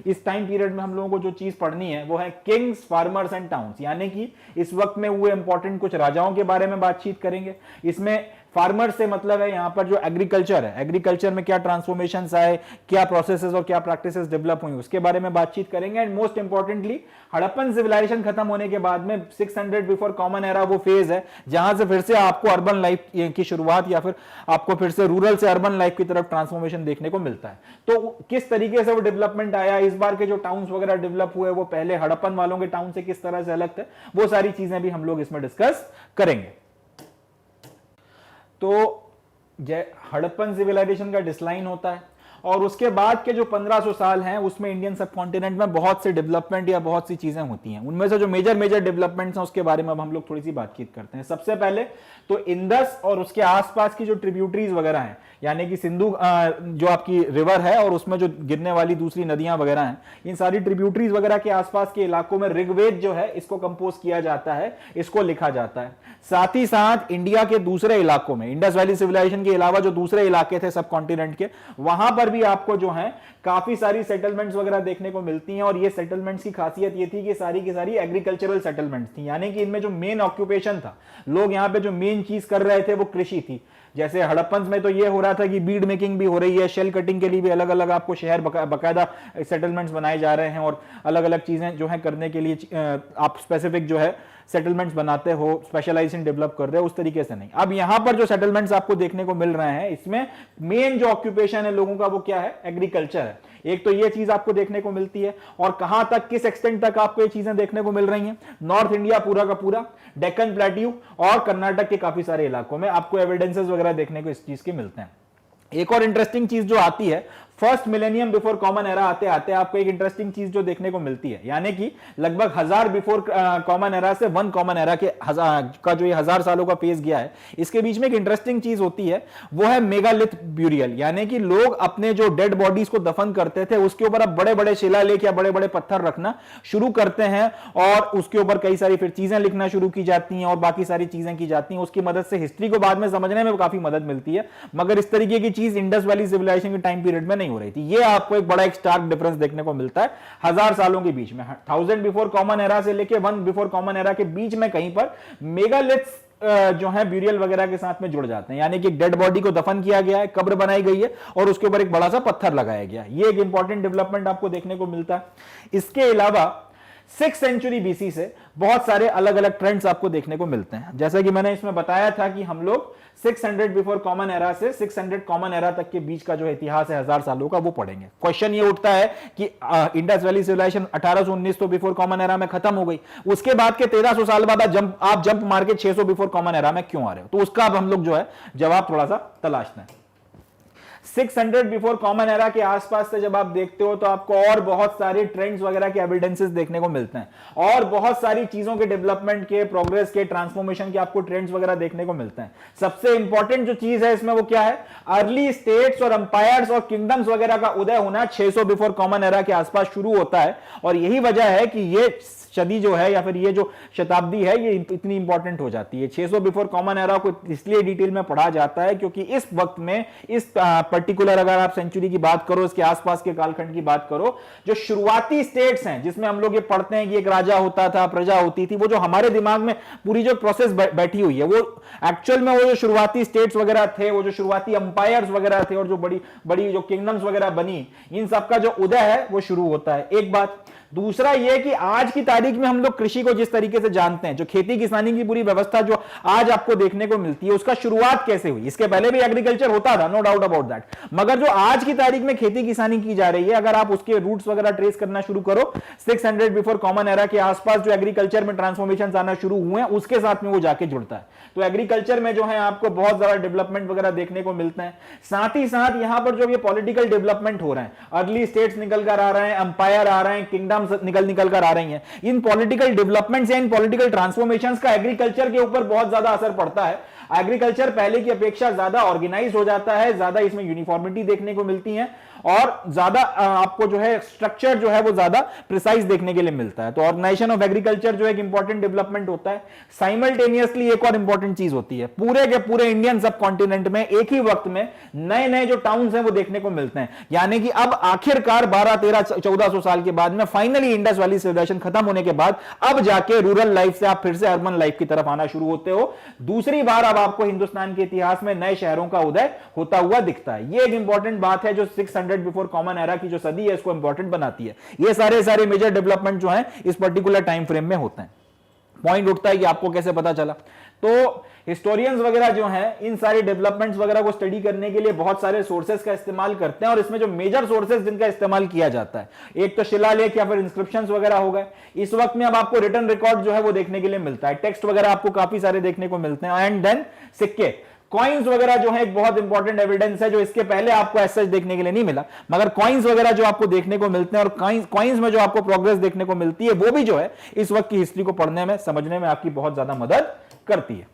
इस time period में हम लोगों को जो चीज पढ़नी है वो है किंग्स, फार्मर्स एंड टाउन्स, यानी कि इस वक्त में हुए इंपॉर्टेंट कुछ राजाओं के बारे में बातचीत करेंगे। इसमें फार्मर से मतलब है यहां पर जो एग्रीकल्चर है, एग्रीकल्चर में क्या ट्रांसफॉर्मेशंस आए, क्या प्रोसेसेस और क्या प्रैक्टिसेस डेवलप हुई, उसके बारे में बातचीत करेंगे। And most importantly Harappan civilization खत्म होने के बाद में 600 बिफोर कॉमन एरा वो फेज है जहां से फिर से आपको अर्बन लाइफ की शुरुआत या फिर आपको फिर से रूरल से अर्बन लाइफ की तरफ ट्रांसफॉर्मेशन देखने को मिलता है। तो किस तरीके से वो डेवलपमेंट आया, इस बार के जो टाउन्स वगैरह डेवलप हुए वो पहले हड़प्पन वालों के टाउन से किस तरह से अलग थे, वो सारी चीजें भी हम लोग इसमें डिस्कस करेंगे। तो हड़प्पन सिविलाइजेशन का डिस्लाइन होता है और उसके बाद के जो 1500 साल हैं उसमें इंडियन सब कॉन्टिनेंट में बहुत से डेवलपमेंट या बहुत सी चीजें होती हैं। उनमें से जो मेजर डेवलपमेंट्स हैं उसके बारे में अब हम लोग थोड़ी सी बातचीत करते हैं। सबसे पहले तो इंडस और उसके आसपास की जो ट्रिब्यूटरीज वगैरह हैं, यानी कि सिंधु जो आपकी रिवर है और उसमें जो गिरने वाली दूसरी नदियां वगैरह हैं, इन सारी ट्रिब्यूटरीज वगैरह के आसपास के इलाकों में ऋग्वेद जो है इसको कंपोज किया जाता है, इसको लिखा जाता है। साथ ही साथ इंडिया के दूसरे इलाकों में, इंडस वैली सिविलाइजेशन के अलावा जो दूसरे इलाके थे सब कॉन्टिनेंट के, वहां पर भी आपको जो है काफी सारी सेटलमेंट्स वगैरह देखने को मिलती हैं। और ये सेटलमेंट्स की खासियत ये थी कि सारी की सारी एग्रीकल्चरल सेटलमेंट्स थी, यानी कि इनमें जो मेन ऑक्यूपेशन था, लोग यहां पे जो मेन चीज कर रहे थे वो कृषि थी। जैसे हड़प्पन में तो ये हो रहा था कि बीड मेकिंग भी हो रही है, शेल कटिंग के लिए भी अलग अलग आपको शहर बकायदा सेटलमेंट्स बनाए जा रहे हैं और अलग अलग चीजें जो है करने के लिए आप स्पेसिफिक जो है सेटलमेंट्स बनाते हो, स्पेशलाइजेशन डेवलप कर रहे हो, उस तरीके से नहीं। अब यहां पर जो सेटलमेंट्स आपको देखने को मिल रहे हैं इसमें मेन जो ऑक्यूपेशन है लोगों का वो क्या है, एग्रीकल्चर है। एक तो ये चीज आपको देखने को मिलती है और कहां तक, किस एक्सटेंट तक आपको ये चीजें देखने को मिल रही हैं। नॉर्थ इंडिया पूरा का पूरा, डेक्कन प्लेट्यू और कर्नाटक के काफी सारे इलाकों में आपको एविडेंसेस वगैरह देखने को इस चीज के मिलते हैं। एक और इंटरेस्टिंग चीज जो आती है, first millennium before common era आते आते आपको एक इंटरेस्टिंग चीज जो देखने को मिलती है, यानी कि लगभग 1000 बिफोर कॉमन एरा से 1 कॉमन एरा के का जो ये 1000 सालों का फेज गया है, इसके बीच में एक इंटरेस्टिंग चीज होती है, वो है मेगालिथ ब्यूरियल। यानी कि लोग अपने जो डेड बॉडीज को दफन करते थे उसके ऊपर अब बड़े बड़े शिलालेख या बड़े बड़े पत्थर रखना शुरू करते हैं और उसके ऊपर कई सारी फिर चीजें लिखना शुरू की जाती हैं और बाकी सारी चीजें की जाती हैं। उसकी मदद से हिस्ट्री को बाद में समझने में काफी मदद मिलती है, मगर इस तरीके की चीज इंडस वैली सिविलाइजेशन के टाइम पीरियड में नहीं हो रही थी। ये आपको एक बड़ा एक स्टार्क डिफरेंस देखने को मिलता है 1000 सालों के बीच में। 1000 बिफोर कॉमन एरा से लेके 1 बिफोर कॉमन एरा के बीच में कहीं पर मेगालिथ्स जो है ब्यूरियल वगैरह के साथ में जुड़ जाते हैं, यानी कि डेड बॉडी को दफन किया गया है, कब्र बनाई गई है और उसके ऊपर एक बड़ा सा पत्थर लगाया गया। ये एक इंपॉर्टेंट डेवलपमेंट आपको देखने को मिलता है। इसके अलावा 6th सेंचुरी बीसी से बहुत सारे अलग अलग ट्रेंड्स आपको देखने को मिलते हैं। जैसे कि मैंने इसमें बताया था कि हम लोग 600 बिफोर कॉमन एरा से 600 कॉमन एरा तक के बीच का जो इतिहास है 1000 सालों का वो पढ़ेंगे। क्वेश्चन ये उठता है कि इंडस वैली सिविलाइजेशन 1819 तो बिफोर कॉमन एरा में खत्म हो गई, उसके बाद के 1300 साल बाद आप जंप मार के 600 बिफोर कॉमन एरा में क्यों आ रहे हो? तो उसका अब हम लोग जो है जवाब थोड़ा सा तलाशना है। 600 बिफोर कॉमन एरा के आसपास से जब आप देखते हो तो आपको और बहुत सारे ट्रेंड्स वगैरह के एविडेंसेस देखने को मिलते हैं और बहुत सारी चीजों के डेवलपमेंट के, प्रोग्रेस के, ट्रांसफॉर्मेशन के आपको ट्रेंड्स वगैरह देखने को मिलते हैं। सबसे इंपॉर्टेंट जो चीज है इसमें वो क्या है, अर्ली स्टेट्स और अंपायर्स और किंगडम्स वगैरह का उदय होना 600 बिफोर कॉमन एरा के आसपास शुरू होता है और यही वजह है कि ये सदी जो है या फिर ये जो शताब्दी है ये इतनी इंपॉर्टेंट हो जाती है। 600 बिफोर कॉमन एरा को इसलिए डिटेल में पढ़ा जाता है क्योंकि इस वक्त में, इस पर्टिकुलर अगर आप सेंचुरी की बात करो, इसके आसपास के कालखंड की बात करो, जो शुरुआती स्टेट्स हैं जिसमें हम लोग ये पढ़ते हैं कि एक राजा होता था, प्रजा होती थी, वो जो हमारे दिमाग में पूरी जो प्रोसेस बैठी हुई है वो एक्चुअल में वो जो शुरुआती स्टेट्स वगैरह थे, वो जो शुरुआती अंपायर्स वगैरह थे और जो बड़ी बड़ी जो किंगडम्स वगैरह बनी, इन सबका जो उदय है वो शुरू होता है। एक बात। दूसरा यह कि आज की तारीख में हम लोग कृषि को जिस तरीके से जानते हैं, जो खेती किसानी की पूरी व्यवस्था जो आज आपको देखने को मिलती है, उसका शुरुआत कैसे हुई? इसके पहले भी एग्रीकल्चर होता था, नो डाउट अबाउट दैट, मगर जो आज की तारीख में खेती किसानी की जा रही है, अगर आप उसके रूट्स वगैरह ट्रेस करना शुरू करो, 600 बिफोर कॉमन एरा के आसपास जो एग्रीकल्चर में ट्रांसफॉर्मेशन आना शुरू हुए हैं, उसके साथ में वो जाके जुड़ता है। तो एग्रीकल्चर में जो है आपको बहुत ज्यादा डेवलपमेंट वगैरह देखने को मिलते हैं। साथ ही साथ यहां पर जो ये पॉलिटिकल डेवलपमेंट हो रहे हैं, अर्ली स्टेट्स निकल कर आ रहे हैं, अंपायर आ रहे हैं, किंगडम्स निकल कर आ रही हैं, इन पॉलिटिकल डेवलपमेंट्स या इन पॉलिटिकल ट्रांसफॉर्मेशंस का एग्रीकल्चर के ऊपर बहुत ज्यादा असर पड़ता है। एग्रीकल्चर पहले की अपेक्षा ज्यादा ऑर्गेनाइज हो जाता है, ज्यादा इसमें यूनिफॉर्मिटी देखने को मिलती है और ज्यादा आपको जो है स्ट्रक्चर जो है वो ज्यादा प्रिसाइज देखने के लिए मिलता है। तो ऑर्गेनाइजेशन ऑफ एग्रीकल्चर जो एक इंपॉर्टेंट डेवलपमेंट होता है। साइमल्टेनियसली एक और इंपॉर्टेंट चीज होती है, पूरे के पूरे इंडियन सब कॉन्टिनेंट में एक ही वक्त में नए नए जो टाउन्स हैं वो देखने को मिलते हैं। यानी कि अब आखिरकार 1200-1300-1400 साल के बाद में फाइनली इंडस वैली सिविलाइजेशन खत्म होने के बाद अब जाके रूरल लाइफ से आप फिर से अर्बन लाइफ की तरफ आना शुरू होते हो। दूसरी बार अब आपको हिंदुस्तान के इतिहास में नए शहरों का उदय होता हुआ दिखता है। ये एक इंपॉर्टेंट बात है जो 600 बिफोर कॉमन एरा की जो सदी है इसको इंपॉर्टेंट बनाती है। ये सारे मेजर डेवलपमेंट जो है इस पर्टिकुलर टाइम फ्रेम में होते हैं। पॉइंट उठता है कि आपको कैसे पता चला, तो हिस्टोरियंस वगैरह जो हैं इन सारी डेवलपमेंट्स वगैरह को स्टडी करने के लिए बहुत सारे सोर्सेज का इस्तेमाल करते हैं और इसमें जो मेजर सोर्सेज जिनका इस्तेमाल किया जाता है, एक तो शिलालेख या फिर इंस्क्रिप्शंस वगैरह हो गए। इस वक्त में अब आपको रिटन रिकॉर्ड जो है वो देखने के लिए मिलता है, टेक्स्ट वगैरह आपको काफी सारे देखने को मिलते हैं। एंड देन सिक्के, कॉइन्स वगैरह जो है एक बहुत इंपॉर्टेंट एविडेंस है जो इसके पहले आपको ऐसा देखने के लिए नहीं मिला, मगर कॉइन्स वगैरह जो आपको देखने को मिलते हैं और कॉइन्स में जो आपको प्रोग्रेस देखने को मिलती है वो भी जो है इस वक्त की हिस्ट्री को पढ़ने में समझने में आपकी बहुत ज्यादा मदद करती है।